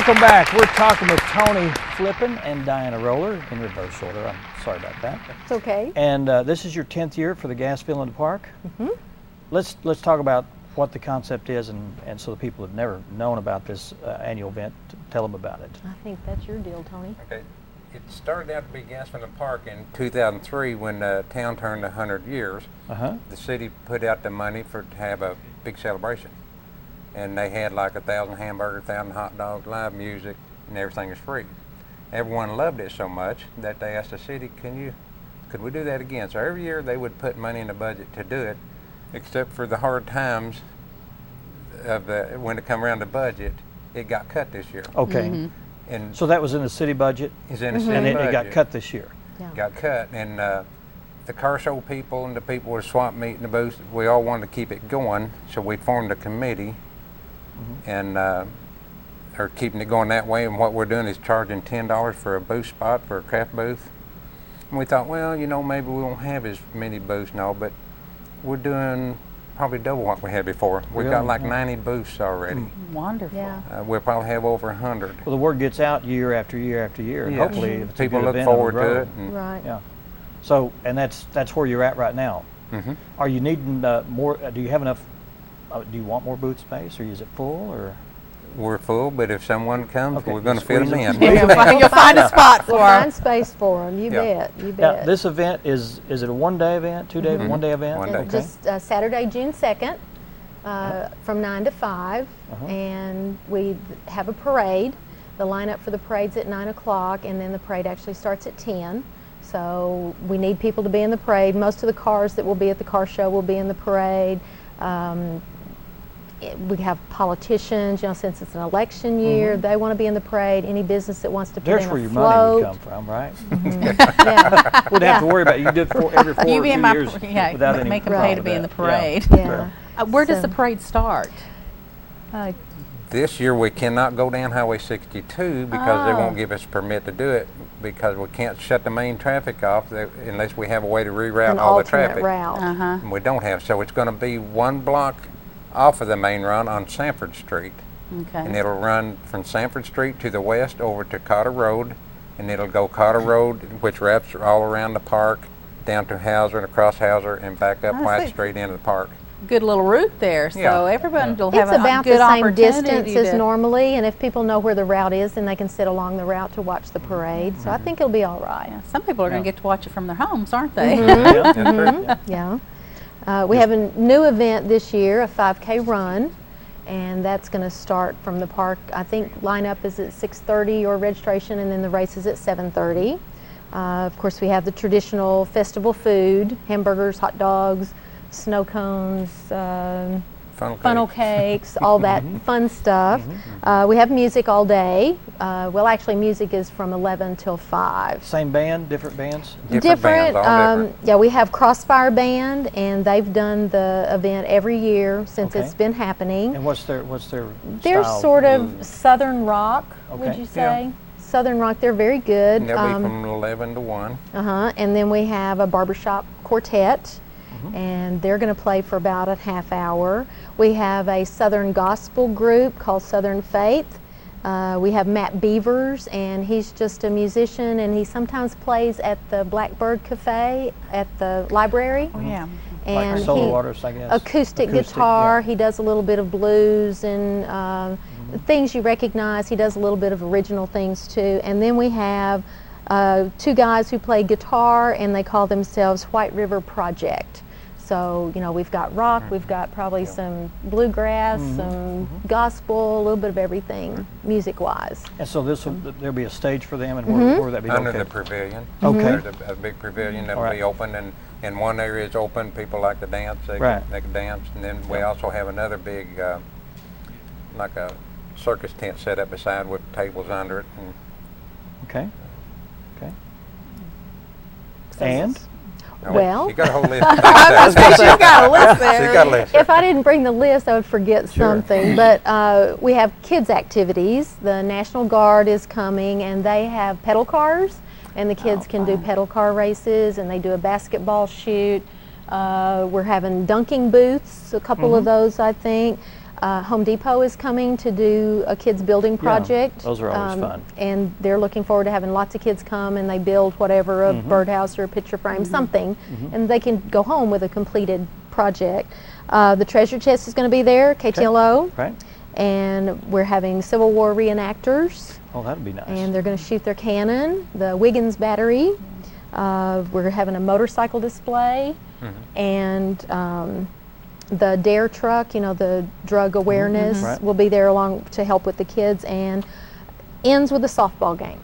Welcome back. We're talking with Tony Flippin and Dinanna Roller in reverse order. I'm sorry about that. It's okay. And this is your 10th year for the Gassville in the Park. Mm-hmm. Let's talk about what the concept is, and so the people who've never known about this annual event, tell them about it. I think that's your deal, Tony. Okay. It started out to be Gassville in the Park in 2003 when the town turned 100 years. The city put out the money to have a big celebration. And they had like 1,000 hamburgers, 1,000 hot dogs, live music, and everything is free. Everyone loved it so much that they asked the city, could we do that again? So every year they would put money in the budget to do it, except for the hard times of when it come around the budget, it got cut this year. Okay. And so that was in the city budget? It's in the city and budget. it got cut this year? Yeah. Got cut, and the car show people and the people with swap meet and the booth, we all wanted to keep it going, so we formed a committee and are keeping it going that way. And what we're doing is charging $10 for a booth spot for a craft booth. And we thought, well, you know, maybe we won't have as many booths now, but we're doing probably double what we had before. We've got like 90 booths already. Wonderful. Yeah. We'll probably have over 100. Well, the word gets out year after year after year, and hopefully if it's a people good look event, forward it'll to grow. it. And Right. Yeah. So, and that's where you're at right now. Are you needing more? Do you have enough? Do you want more booth space, or is it full? Or we're full, but if someone comes, Okay, we're going to fit them in. You'll find a spot for We'll them. find space for them. You bet. You now, bet. this event is it a one-day event, two-day, one-day event? One day. Okay. Just Saturday, June 2nd, from 9 to 5, and we have a parade. The lineup for the parade's at 9 o'clock, and then the parade actually starts at 10. So we need people to be in the parade. Most of the cars that will be at the car show will be in the parade. We have politicians, you know, since it's an election year, they want to be in the parade. Any business that wants to put There's in where a your float. money would come from, right? Yeah. Wouldn't have to worry about it. You did every 4 You or be 2 in my years yeah, without any make them problem pay to with be in the that. parade. Yeah. Where does So- the parade start? This year we cannot go down Highway 62 because they won't give us permit to do it because we can't shut the main traffic off unless we have a way to reroute An all the alternate traffic. route. And we don't have, so it's going to be one block off of the main run on Sanford Street. And Okay. it'll run from Sanford Street to the west over to Cotter Road, and it'll go Cotter Road, which wraps all around the park, down to Hauser and across Hauser and back up I White see. Street into the park. Good little route there, so Yeah. everyone will have It's a about good the same opportunity distance as to- normally, and if people know where the route is, then they can sit along the route to watch the parade. So I think it'll be all right. Yeah, some people are going to get to watch it from their homes, aren't they? Yeah, that's true. Yeah. We have a new event this year, a 5K run, and that's going to start from the park. I think lineup is at 6:30 or registration, and then the race is at 7:30. Of course, we have the traditional festival food: hamburgers, hot dogs, snow cones, funnel cakes, all that fun stuff. We have music all day. Well, actually, music is from 11 till 5. Same band, different bands? Different bands, all different. Yeah, we have Crossfire Band, and they've done the event every year since Okay. it's been happening. And what's their They're style? sort of Southern rock, would Okay. you say? Southern rock, they're very good. And they'll be from 11 to 1. And then we have a barbershop quartet, and they're going to play for about a half hour. We have a Southern gospel group called Southern Faith. We have Matt Beavers, and he's just a musician, and he sometimes plays at the Blackbird Cafe at the library. Oh, yeah. Like And solo he- artists, I guess? acoustic guitar. He does a little bit of blues and things you recognize. He does a little bit of original things too. And then we have 2 guys who play guitar, and they call themselves White River Project. So, you know, we've got rock, we've got probably some bluegrass, some gospel, a little bit of everything, music-wise. And so there'll be a stage for them, and where would that be Under located? the pavilion. Okay. There's a big pavilion that'll All right. be open, and one area is open. People like to dance. They can dance. And then we also have another big, like a circus tent set up beside with tables under it. And Okay. Okay. And? Well, you got a whole list. You got a list there. You got a list. if I didn't bring the list, I would forget something. But we have kids' activities. The National Guard is coming, and they have pedal cars, and the kids can do pedal car races, and they do a basketball shoot. We're having dunking booths, a couple of those, I think. Home Depot is coming to do a kids building project. those are always fun. And they're looking forward to having lots of kids come and they build whatever, a birdhouse or a picture frame, something, and they can go home with a completed project. The treasure chest is going to be there, KTLO. Right. And we're having Civil War reenactors. Oh, that'd be nice. And they're going to shoot their cannon, the Wiggins Battery. We're having a motorcycle display, and the DARE truck, you know, the drug awareness, Right. will be there along to help with the kids, and ends with a softball game.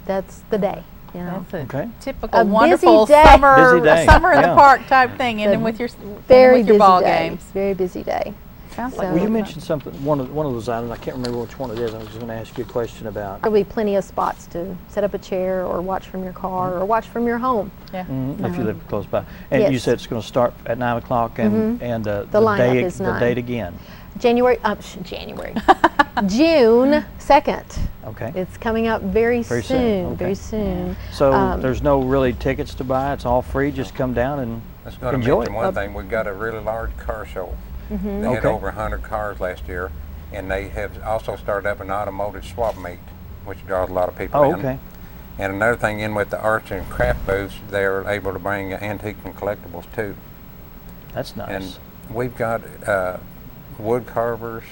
That's the day. You know. That's a Okay. typical A busy wonderful day. summer, Busy day, summer in yeah. the park type thing, and then with your Very with your busy ball day. games. Very busy day. Sounds So- like Well, you fun. mentioned something, one of those items, I can't remember which one it is. I was just going to ask you a question about. There'll be plenty of spots to set up a chair or watch from your car or watch from your home. Yeah. If you live close by. And you Yes. said it's going to start at 9 o'clock and the lineup day, is the 9. date again. January, June 2nd. Okay. It's coming up very Very soon, soon, okay. very soon. So there's no really tickets to buy. It's all free. Just come down and That's going to enjoy mention it. one thing. We've got a really large car show. They had Okay. over 100 cars last year, and they have also started up an automotive swap meet, which draws a lot of people Oh, in. okay. And another thing, in with the arts and craft booths, they're able to bring antique and collectibles too. That's nice. And we've got wood carvers,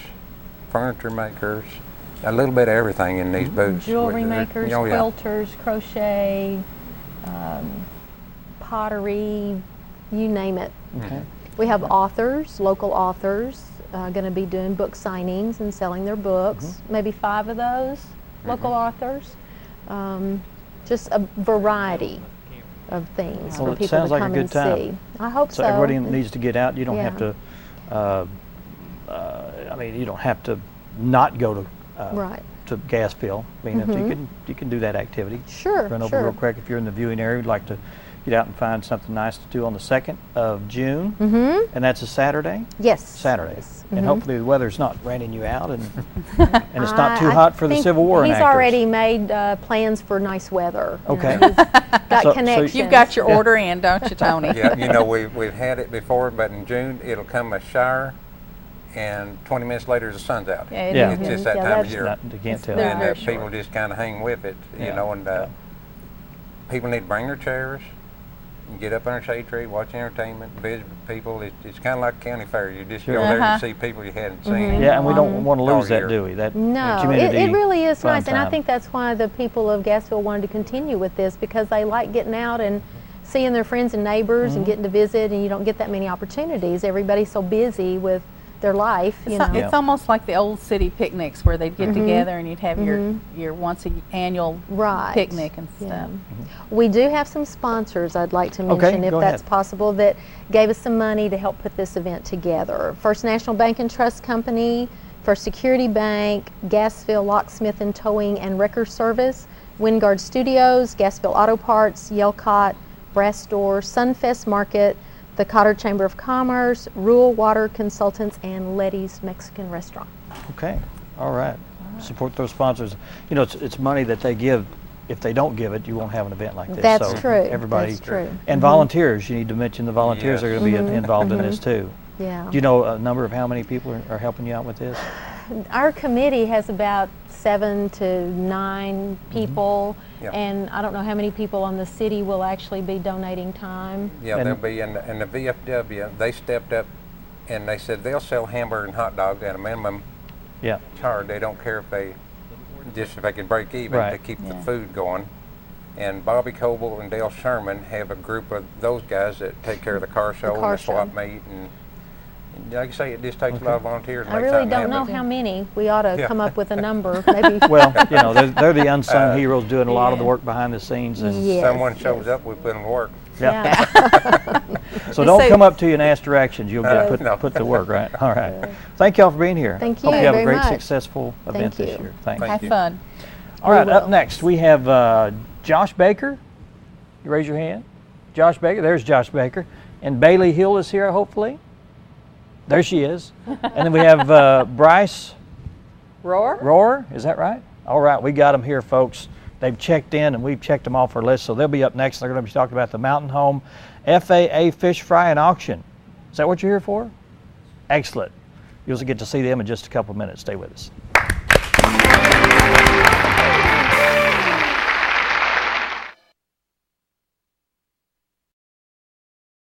furniture makers, a little bit of everything in these booths. Jewelry makers, Oh, yeah. quilters, crochet, pottery, you name it. Okay. We have authors, local authors, going to be doing book signings and selling their books. Maybe 5 of those local authors. Just a variety of things Well, for it people sounds to like a come good and time. see. I hope so. So everybody needs to get out. You don't Yeah. have to. I mean, you don't have to not go to Right. to Gassville. I mean, if you can do that activity. Sure, Run over sure. real quick if you're in the viewing area. You'd like to get out and find something nice to do on the 2nd of June, and that's a Saturday. Yes. Saturday, Yes. and hopefully the weather's not raining you out, and it's not too hot for the think Civil War He's enactors. already made plans for nice weather. You Okay. know, he's got So connections. You've got your order in, don't you, Tony? Yeah, you know, we've had it before, but in June it'll come a shower, and 20 minutes later the sun's out. Yeah, it Yeah. is. It's just that Yeah, time that's of year. Not, you can't tell. very And short. people just kind of hang with it, you Yeah. know, and Yeah. people need to bring their chairs, and get up under a shade tree, watch entertainment, visit people. It's kind of like a county fair. You just go there and see people you hadn't seen. Yeah, and we don't want to all lose that, year. do we? That No, community it really is fun nice, and I time. think that's why the people of Gassville wanted to continue with this, because they like getting out and seeing their friends and neighbors and getting to visit, and you don't get that many opportunities. Everybody's so busy with their life, you know. It's almost like the old city picnics where they'd get together and you'd have your once annual Right. picnic and Yeah. stuff. We do have some sponsors I'd like to Okay, mention, if go that's ahead. possible, that gave us some money to help put this event together. First National Bank and Trust Company, First Security Bank, Gassville Locksmith and Towing and Wrecker Service, Wingard Studios, Gassville Auto Parts, Yelcott, Brass Store, Sunfest Market, the Cotter Chamber of Commerce, Rural Water Consultants, and Letty's Mexican Restaurant. Okay, all right. Support those sponsors. You know, it's money that they give. If they don't give it, you won't have an event like this. That's so true. Everybody, That's true. and volunteers. You need to mention the volunteers Yes. are going to be involved in this too. Yeah. Do you know a number of how many people are helping you out with this? Our committee has about 7 to 9 people, Yeah. and I don't know how many people on the city will actually be donating time. Yeah, And- they'll be in the VFW. They stepped up and they said they'll sell hamburger and hot dogs at a minimum Yeah. charge. They don't care if they can break even to Right. keep the food going. And Bobby Coble and Dale Sherman have a group of those guys that take care of the car show car and the swap show. meet. And like I say, it just takes a lot of volunteers. to I make really something don't know happen. how many. We ought to Yeah. come up with a number, maybe. Well, you know, they're the unsung heroes doing a lot of the work behind the scenes. And Yes, Someone shows yes. up, we put them to work. yeah. So Just don't say- come up to you and ask directions. You'll get No. put to work, right? All right. Thank y'all for being here. Thank Hope you you have a very great, much. successful event Thank this you. year. Thanks. Thank Have you. fun. All right, up will. next we have Josh Baker. You raise your hand. Josh Baker. There's Josh Baker. And Bailey Hill is here, hopefully. There she is. And then we have Bryce Roar. Is that right? All right, we got them here, folks. They've checked in, and we've checked them off our list, so they'll be up next. They're going to be talking about the Mountain Home FAA Fish Fry and Auction. Is that what you're here for? Excellent. You'll get to see them in just a couple of minutes. Stay with us.